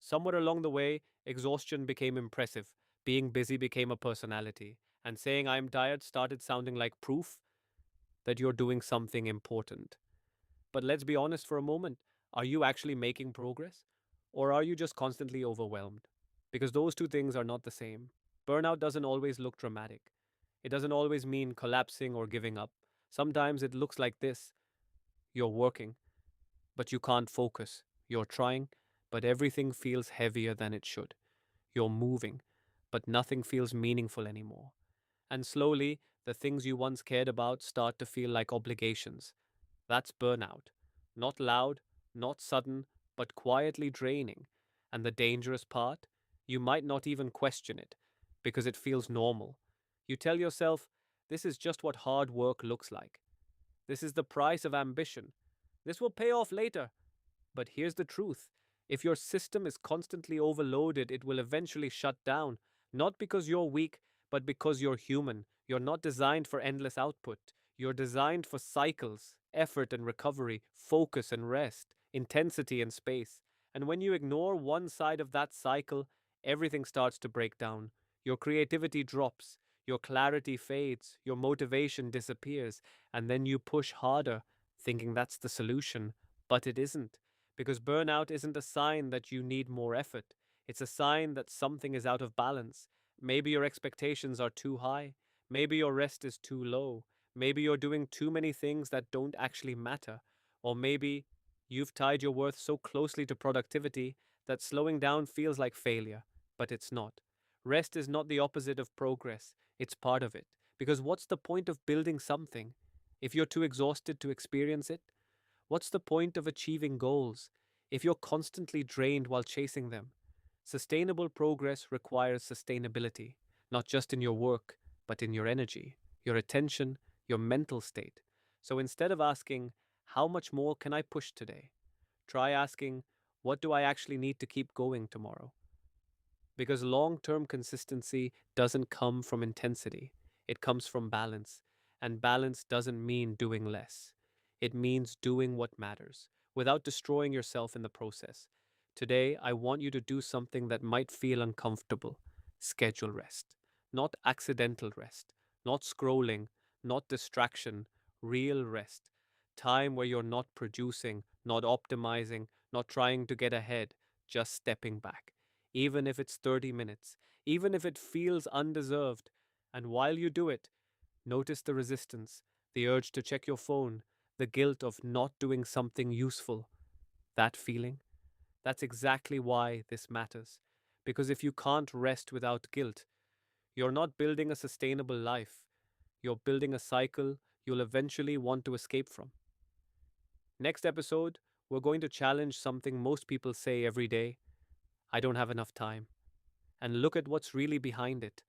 Somewhere along the way, exhaustion became impressive, being busy became a personality, and saying I'm tired started sounding like proof that you're doing something important. But let's be honest for a moment, are you actually making progress? Or are you just constantly overwhelmed? Because those two things are not the same. Burnout doesn't always look dramatic. It doesn't always mean collapsing or giving up. Sometimes it looks like this: you're working, but you can't focus. You're trying, but everything feels heavier than it should. You're moving, but nothing feels meaningful anymore. And slowly, the things you once cared about start to feel like obligations. That's burnout. Not loud, not sudden, but quietly draining. And the dangerous part? You might not even question it, because it feels normal. You tell yourself, this is just what hard work looks like. This is the price of ambition. This will pay off later. But here's the truth: if your system is constantly overloaded, it will eventually shut down, not because you're weak, but because you're human. You're not designed for endless output. You're designed for cycles, effort and recovery, focus and rest, intensity and space. And when you ignore one side of that cycle, everything starts to break down. Your creativity drops, your clarity fades, your motivation disappears, and then you push harder, thinking that's the solution. But it isn't. Because burnout isn't a sign that you need more effort. It's a sign that something is out of balance. Maybe your expectations are too high. Maybe your rest is too low. Maybe you're doing too many things that don't actually matter. Or maybe you've tied your worth so closely to productivity that slowing down feels like failure. But it's not. Rest is not the opposite of progress, it's part of it. Because what's the point of building something if you're too exhausted to experience it? What's the point of achieving goals if you're constantly drained while chasing them? Sustainable progress requires sustainability, not just in your work, but in your energy, your attention, your mental state. So instead of asking, how much more can I push today? Try asking, what do I actually need to keep going tomorrow? Because long term consistency doesn't come from intensity, it comes from balance. And balance doesn't mean doing less, it means doing what matters without destroying yourself in the process. Today, I want you to do something that might feel uncomfortable: schedule rest. Not accidental rest, not scrolling, not distraction, real rest. Time where you're not producing, not optimizing, not trying to get ahead, just stepping back, even if it's 30 minutes, even if it feels undeserved. And while you do it, notice the resistance, the urge to check your phone, the guilt of not doing something useful. That feeling? That's exactly why this matters. Because if you can't rest without guilt, you're not building a sustainable life. You're building a cycle you'll eventually want to escape from. Next episode, we're going to challenge something most people say every day: I don't have enough time. And look at what's really behind it: